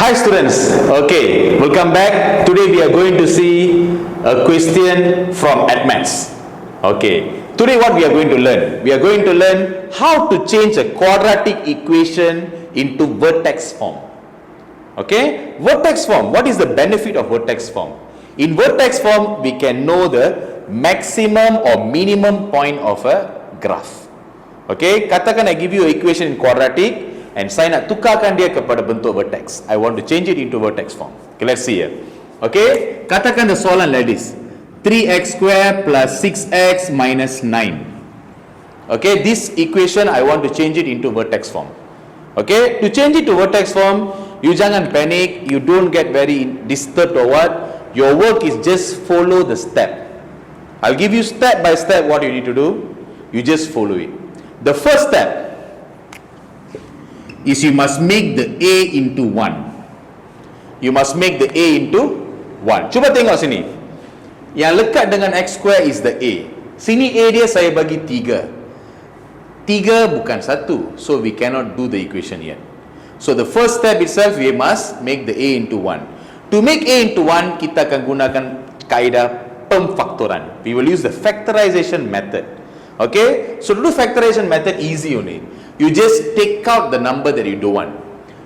Hi students, okay, welcome back. Today we are going to see a question from Maths. Okay, today what we are going to learn? We are going to learn how to change a quadratic equation into vertex form. Okay, vertex form, what is the benefit of vertex form? In vertex form, we can know the maximum or minimum point of a graph. Okay, katakan I give you an equation in quadratic and saya nak tukarkan dia kepada bentuk vertex. I want to change it into vertex form. Okay, let's see here. Okay, katakan the soalan like this. 3x square plus 6x minus 9. Okay, this equation I want to change it into vertex form. Okay, to change it to vertex form, you jangan panic, you don't get very disturbed or what. Your work is just follow the step. I'll give you step by step what you need to do. You just follow it. The first step is you must make the A into 1. You must make the A into 1. Cuba tengok sini. Yang lekat dengan x square is the A. Sini A dia saya bagi 3. 3 bukan 1. So we cannot do the equation yet. So the first step itself, we must make the A into 1. To make A into 1, kita akan gunakan kaedah pemfaktoran. We will use the factorization method. Okay? So to do factorization method, easy only. You just take out the number that you don't want.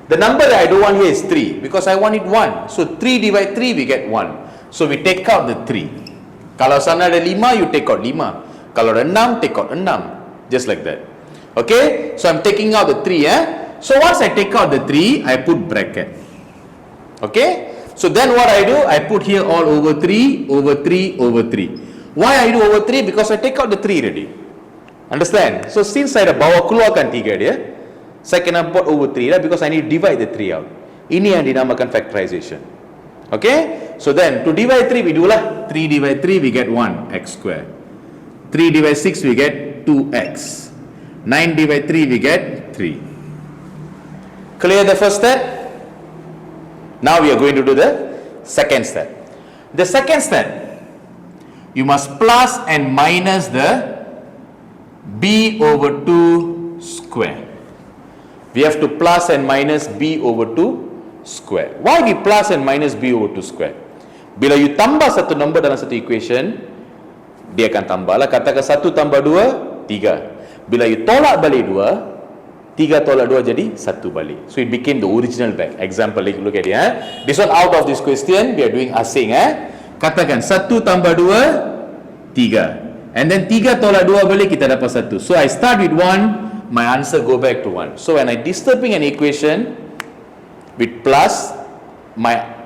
The number that I don't want here is 3 because I want it 1. So 3 divide 3 we get 1. So we take out the 3. Kalau sana ada 5, you take out 5. Kalau ada 6, take out 6. Just like that. Okay? So I'm taking out the 3. So once I take out the 3, I put bracket. Okay? So then what I do, I put here all over 3, over 3, over 3. Why I do over 3? Because I take out the 3 already. Understand? So since saya dah bawa keluarkan 3 dia, saya kena buat over 3 lah because I need to divide the 3 out. Ini yang dinamakan factorization. Okay? So then to divide 3 we do lah. 3 divide 3 we get 1 x square. 3 divide 6 we get 2x. 9 divide 3 we get 3. Clear the first step? Now we are going to do the second step. The second step, you must plus and minus the b over 2 square. We have to plus and minus b over 2 square. Why we plus and minus b over 2 square? Bila you tambah satu nombor dalam satu equation, dia akan tambah lah. Katakan 1 tambah 2, 3. Bila you tolak balik 2, 3 tolak 2 jadi 1 balik. So it became the original back. Example, look at it. This one out of this question, we are doing asing. Katakan 1 tambah 2, 3. And then 3 tolak 2 balik, kita dapat 1. So I start with 1, my answer go back to 1. So when I disturbing an equation with plus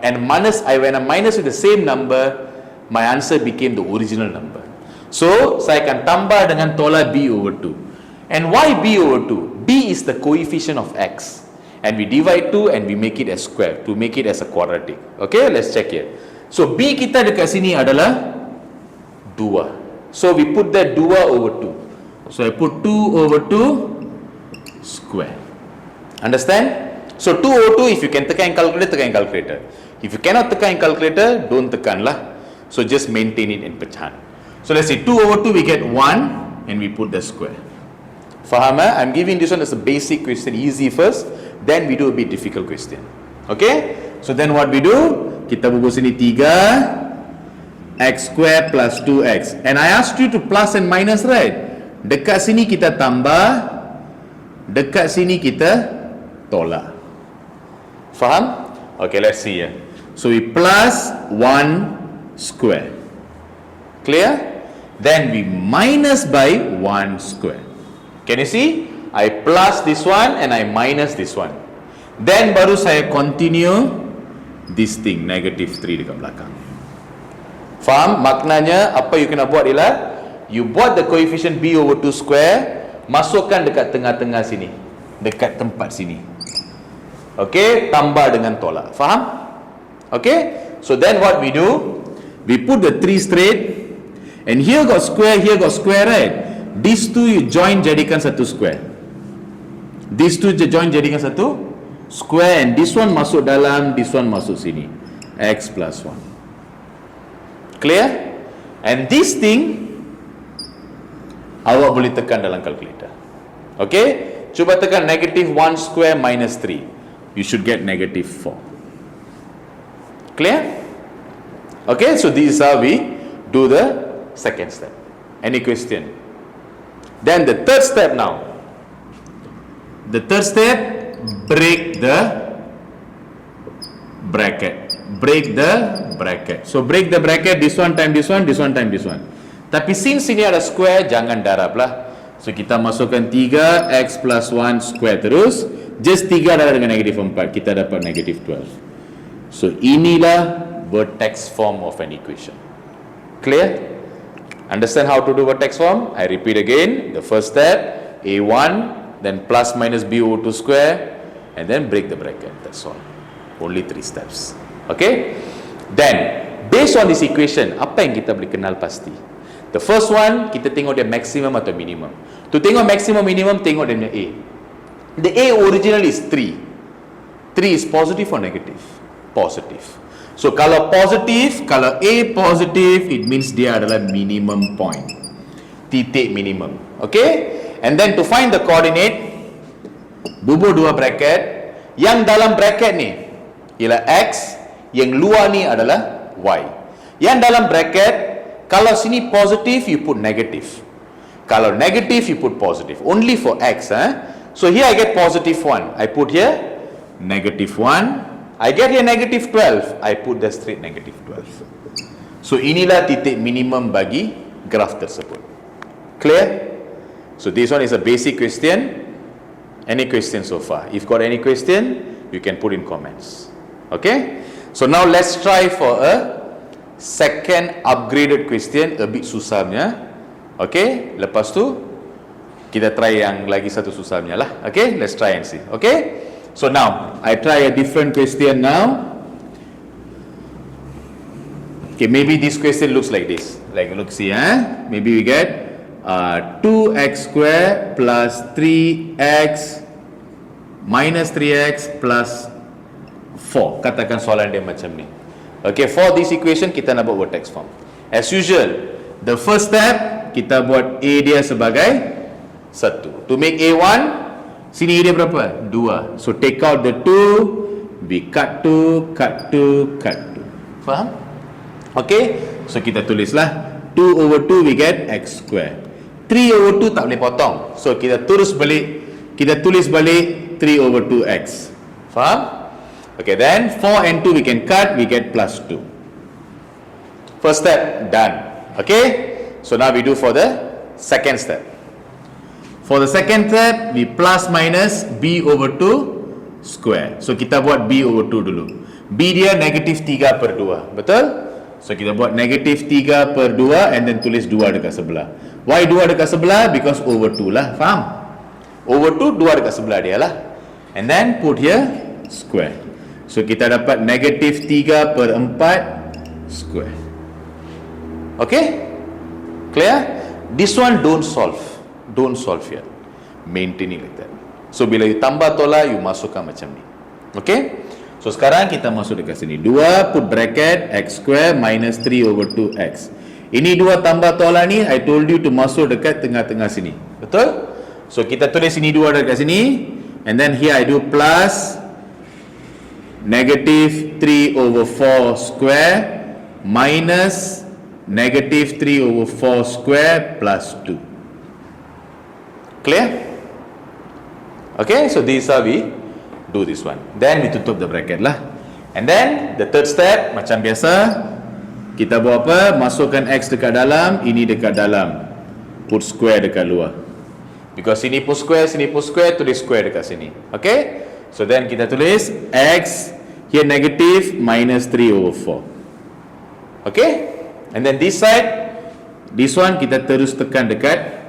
and minus, when I minus with the same number, my answer became the original number. So saya akan tambah dengan tolak b over 2. And why b over 2? B is the coefficient of x. And we divide 2 and we make it as square to make it as a quadratic. Okay, let's check here. So b kita dekat sini adalah 2. So we put that 2 over 2. So I put 2 over 2 square. Understand? So 2 over 2, if you can tekan in calculator, tekan in calculator. If you cannot tekan in calculator, don't tekan lah. So just maintain it in pecahan. So let's see, 2 over 2 we get 1 and we put the square. Faham? I'm giving this one as a basic question, easy first. Then we do a bit difficult question. Okay? So then what we do? Kita bubuh sini 3 x square plus 2x. And I asked you to plus and minus, right? Dekat sini kita tambah, dekat sini kita tolak. Faham? Okay, let's see here. So we plus 1 square. Clear? Then we minus by 1 square. Can you see? I plus this one and I minus this one. Then baru saya continue this thing, negative 3 dekat belakang. Faham? Maknanya apa you kena buat ialah you buat the coefficient b over 2 square, masukkan dekat tengah-tengah sini, dekat tempat sini. Okay, tambah dengan tolak. Faham? Okay, so then what we do, we put the 3 straight, and here got square, right? These two you join jadikan satu square. These two join jadikan satu square, and this one masuk dalam, this one masuk sini. X plus 1. Clear? And this thing awak boleh tekan dalam calculator. Okay? Cuba tekan negative 1 square minus 3. You should get negative 4. Clear? Okay, so this is how we do the second step. Any question? Then the third step now. The third step, break the bracket. Break the bracket. So break the bracket, this one time this one, this one time this one. Tapi since ini ada square, jangan darab lah. So kita masukkan 3x plus 1 square terus. Just 3 darab dengan negatif 4, kita dapat negatif 12. So inilah vertex form of an equation. Clear? Understand how to do vertex form? I repeat again. The first step, a1, then plus minus b over 2 square, and then break the bracket. That's all. Only 3 steps. Okay? Then, based on this equation, apa yang kita boleh kenal pasti? The first one, kita tengok dia maximum atau minimum. To tengok maximum minimum, tengok dia punya A. The A original is 3. 3 is positive or negative? Positive. So kalau positive, kalau A positive, it means dia adalah minimum point. Titik minimum. Okay? And then to find the coordinate, bubuh 2 bracket. Yang dalam bracket ni ialah X, yang luar ni adalah Y. Yang dalam bracket, kalau sini positive, you put negative. Kalau negative, you put positive. Only for X. So here I get positive 1. I put here negative 1. I get here negative 12. I put the straight negative 12. So inilah titik minimum bagi graf tersebut. Clear? So this one is a basic question. Any question so far? If got any question, you can put in comments. Okay? So now let's try for a second upgraded question, a bit susahnya. Okay? Lepas tu kita try yang lagi satu susahnya lah. Okay? Let's try and see. Okay? So now I try a different question now. Okay, maybe this question looks like this. Like look, see, maybe we get 2x square plus 3x minus 3x plus 4. Katakan soalan dia macam ni. Okay, for this equation kita nak buat vertex form. As usual, the first step kita buat A dia sebagai 1. To make A1, sini A dia berapa? 2. So take out the 2, we cut 2, cut 2, cut 2. Faham? Okay, so kita tulislah 2 over 2 we get x square. 3 over 2 tak boleh potong. So kita tulis balik 3 over 2x. Faham? Okay, then 4 and 2 we can cut, we get plus 2. First step done. Okay, so now we do for the second step. For the second step, we plus minus b over 2 square. So kita buat b over 2 dulu. B dia negatif 3 per 2. Betul? So kita buat negatif 3 per 2 and then tulis 2 dekat sebelah. Why 2 dekat sebelah? Because over 2 lah. Faham? Over 2, 2 dekat sebelah dia lah. And then put here square. So kita dapat negatif 3 per 4 square. Okay? Clear? This one don't solve. Don't solve here. Maintain it like that. So bila you tambah tolak, you masukkan macam ni. Okay? So sekarang kita masuk dekat sini. 2 put bracket x square minus 3 over 2x. Ini 2 tambah tolak ni, I told you to masuk dekat tengah-tengah sini. Betul? So kita tulis ini 2 dekat sini. And then here I do plus negative 3 over 4 square minus negative 3 over 4 square plus 2. Clear? Okay, so this is how we do this one. Then we tutup the bracket lah. And then the third step, macam biasa, kita buat apa? Masukkan x dekat dalam, ini dekat dalam. Put square dekat luar. Because sini put square, tulis square dekat sini. Okay? So then kita tulis x, here negative minus 3 over 4. Okay? And then this side, this one kita terus tekan dekat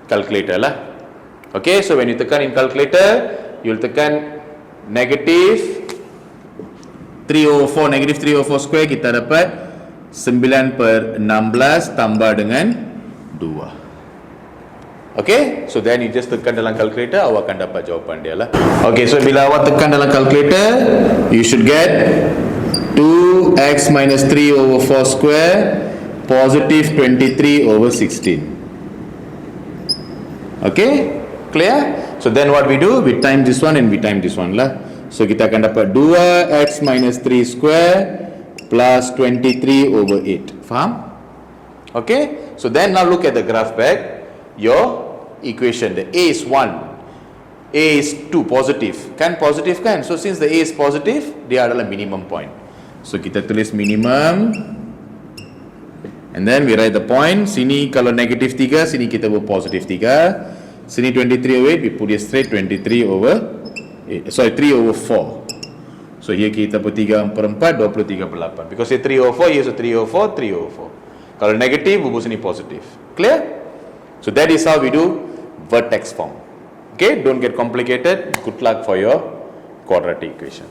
calculator lah. Okay, so when you tekan in calculator, you'll tekan negative 3 over 4, negative 3 over 4 square, kita dapat 9 per 16 tambah dengan 2. Okay, so then you just tekan dalam calculator, awak akan dapat jawapan dia lah. Okay, so bila awak tekan dalam calculator, you should get 2x minus 3 over 4 square positive 23 over 16. Okay, clear? So then what we do, we time this one and we time this one lah. So kita akan dapat 2x minus 3 square plus 23 over 8. Faham? Okay, so then now look at the graph back. Your equation, the A is 1, A is 2, positive. Kan positive kan? So since the A is positive, dia adalah minimum point. So kita tulis minimum, and then we write the point. Sini kalau negative 3, sini kita buat positive 3. Sini 23 over 8, we put it straight 23 over 8. Sorry, 3 over 4. So here kita put 3 per 4, 23 per 8. Because here 3 over 4, here so 3 over 4, 3 over 4. Kalau negative, we put sini positive. Clear? So that is how we do vertex form. Okay, don't get complicated. Good luck for your quadratic equation.